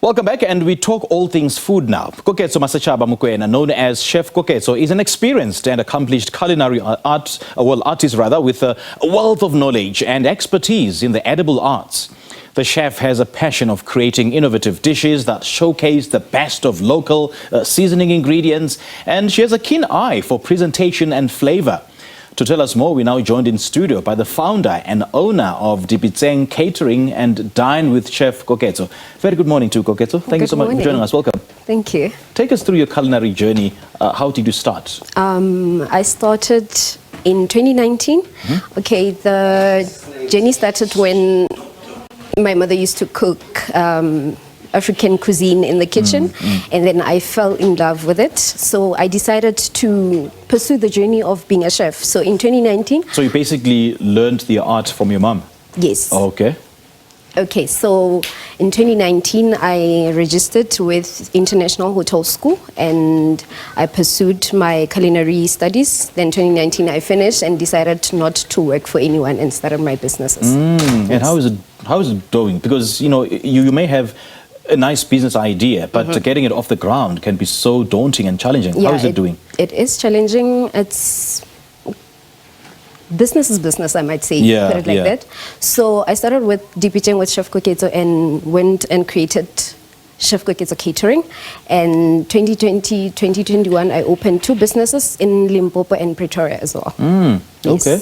Welcome back, and we talk all things food now. Koketso Masechaba Mokoena, known as Chef Koketso, is an experienced and accomplished culinary artist with a wealth of knowledge and expertise in the edible arts. The chef has a passion of creating innovative dishes that showcase the best of local seasoning ingredients, and she has a keen eye for presentation and flavor. To tell us more, we're now joined in studio by the founder and owner of Dipitšeng Catering and Dine with Chef Koketso. Very good morning to Koketso. Thank you so much for joining us. Welcome. Thank you. Take us through your culinary journey. How did you start? I started in 2019. Okay, the journey started when my mother used to cook African cuisine in the kitchen, and then I fell in love with it. So I decided to pursue the journey of being a chef. So in 2019... So you basically learned the art from your mom? Yes. Okay. Okay, so in 2019 I registered with International Hotel School and I pursued my culinary studies. Then 2019 I finished and decided not to work for anyone and started my businesses. Yes. And how is it doing? Because you may have a nice business idea, but getting it off the ground can be so daunting and challenging. Yeah, how is it doing? It is challenging. It's business is business, I might say, put it like that. So I started with Dipitšeng with Chef Koketso and went and created Chef Koketso Catering. And 2020, 2021, I opened 2 businesses in Limpopo and Pretoria as well. Yes. Okay.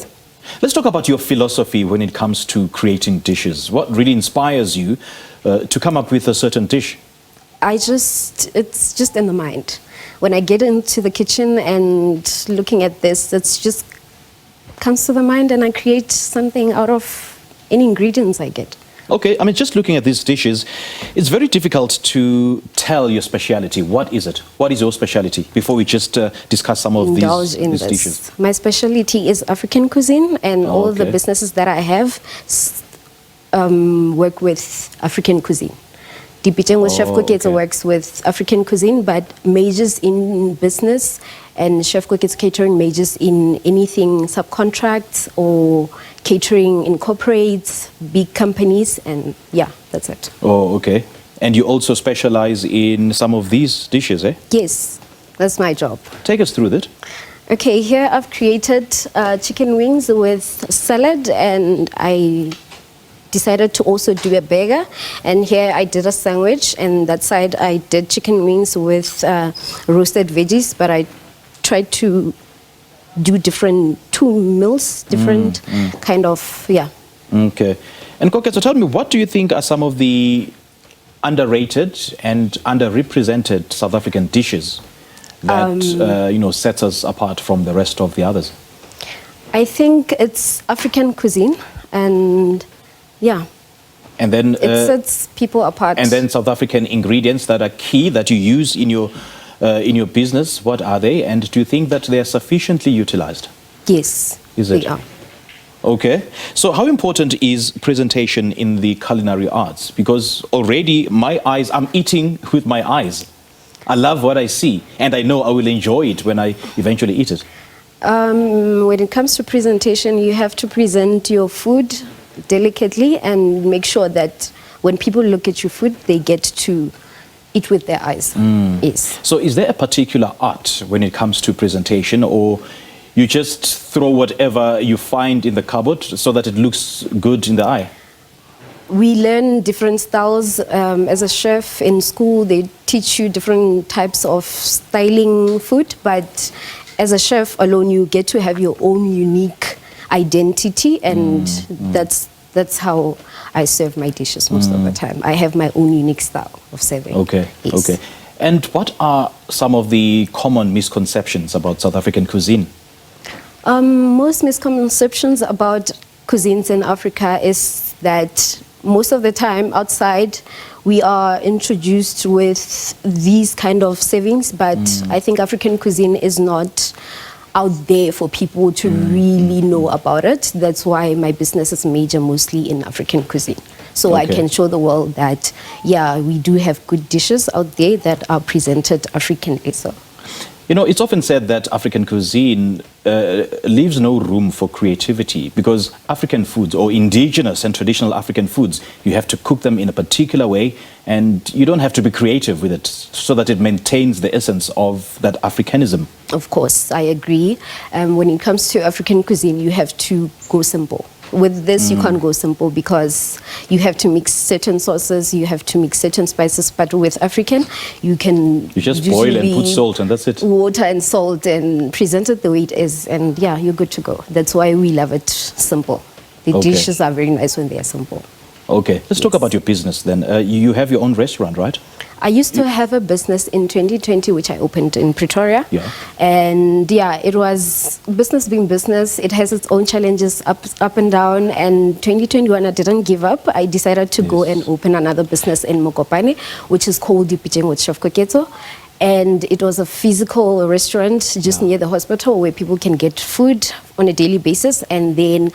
Let's talk about your philosophy when it comes to creating dishes. What really inspires you to come up with a certain dish? It's just in the mind. When I get into the kitchen and looking at this, it's just comes to the mind and I create something out of any ingredients I get. Okay, I mean, just looking at these dishes, it's very difficult to tell your speciality. What is it? What is your speciality? Before we just discuss some of these dishes. My specialty is African cuisine, and all the businesses that I have work with African cuisine. Dipitšeng with Chef Koketso works with African cuisine, but majors in business, and Chef Koketso Catering majors in anything subcontracts or catering incorporates big companies, and yeah, that's it. Oh, okay. And you also specialize in some of these dishes, eh? Yes, that's my job. Take us through that. Okay, here I've created chicken wings with salad, and I decided to also do a burger, and here I did a sandwich, and that side I did chicken wings with roasted veggies, but I tried to do different 2 meals, different kind of, Okay. And Koketso, tell me, what do you think are some of the underrated and underrepresented South African dishes that sets us apart from the rest of the others? I think it's African cuisine, and and then it sets people apart. And then South African ingredients that are key that you use in your business. What are they? And do you think that they are sufficiently utilized? Yes, they are. Okay. So how important is presentation in the culinary arts? Because already I'm eating with my eyes. I love what I see, and I know I will enjoy it when I eventually eat it. When it comes to presentation, you have to present your food delicately and make sure that when people look at your food, they get to eat with their eyes. Yes. So is there a particular art when it comes to presentation, or you just throw whatever you find in the cupboard so that it looks good in the eye? We learn different styles. As a chef in school, they teach you different types of styling food, but as a chef alone, you get to have your own unique identity, and that's how I serve my dishes most of the time. I have my own unique style of serving. Okay, yes. Okay. And what are some of the common misconceptions about South African cuisine? Most misconceptions about cuisines in Africa is that most of the time outside we are introduced with these kind of servings, but I think African cuisine is not out there for people to really know about it. That's why my business is major mostly in African cuisine. So I can show the world that, we do have good dishes out there that are presented Africanly. So. You know, it's often said that African cuisine leaves no room for creativity because African foods or indigenous and traditional African foods, you have to cook them in a particular way and you don't have to be creative with it so that it maintains the essence of that Africanism. Of course, I agree. When it comes to African cuisine, you have to go simple. With this, you can't go simple because you have to mix certain sauces, you have to mix certain spices. But with African, you just boil and put salt and that's it. Water and salt and present it the way it is, and yeah, you're good to go. That's why we love it simple. The dishes are very nice when they are simple. Okay, let's talk about your business then. You have your own restaurant, right? I used to have a business in 2020, which I opened in Pretoria. Yeah. And yeah, it was business being business. It has its own challenges up and down. And 2021, I didn't give up. I decided to go and open another business in Mokopane, which is called Dipitšeng with Chef Koketso. And it was a physical restaurant just near the hospital where people can get food on a daily basis. And then,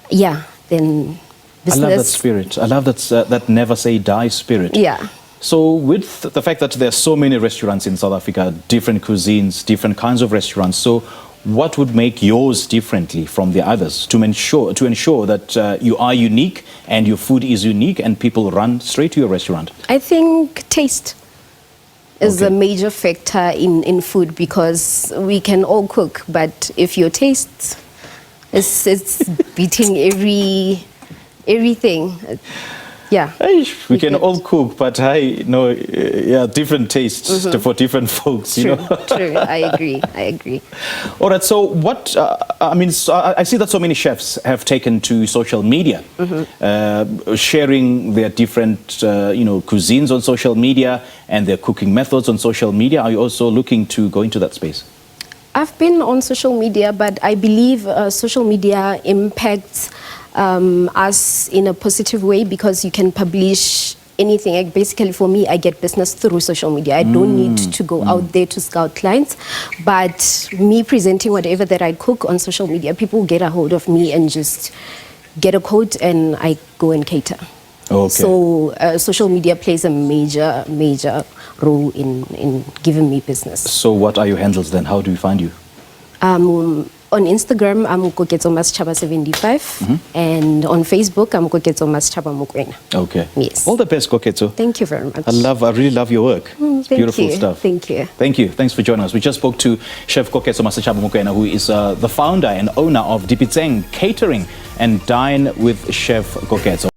then business. I love that spirit. I love that never say die spirit. Yeah. So with the fact that there are so many restaurants in South Africa, different cuisines, different kinds of restaurants, so what would make yours differently from the others to ensure that you are unique and your food is unique and people run straight to your restaurant? I think taste is a major factor in food because we can all cook, but if your taste is beating everything. Yeah. We can all cook, but different tastes for different folks. True, true. I agree. All right. So what? I see that so many chefs have taken to social media, sharing their different, cuisines on social media and their cooking methods on social media. Are you also looking to go into that space? I've been on social media, but I believe social media impacts us in a positive way because you can publish anything. Like basically for me, I get business through social media. I don't need to go out there to scout clients, but me presenting whatever that I cook on social media, people get a hold of me and just get a code and I go and cater. Okay. So social media plays a major role in giving me business. So what are your handles then? How do we find you? On Instagram, I'm Koketso Masechaba 75, and on Facebook, I'm Koketso Masechaba Mokoena. Okay. Yes. All the best, Koketso. Thank you very much. I really love your work. It's beautiful stuff. Thank you. Thank you. Thanks for joining us. We just spoke to Chef Koketso Masechaba Mokoena, who is the founder and owner of Dipitšeng Catering and Dine with Chef Koketso.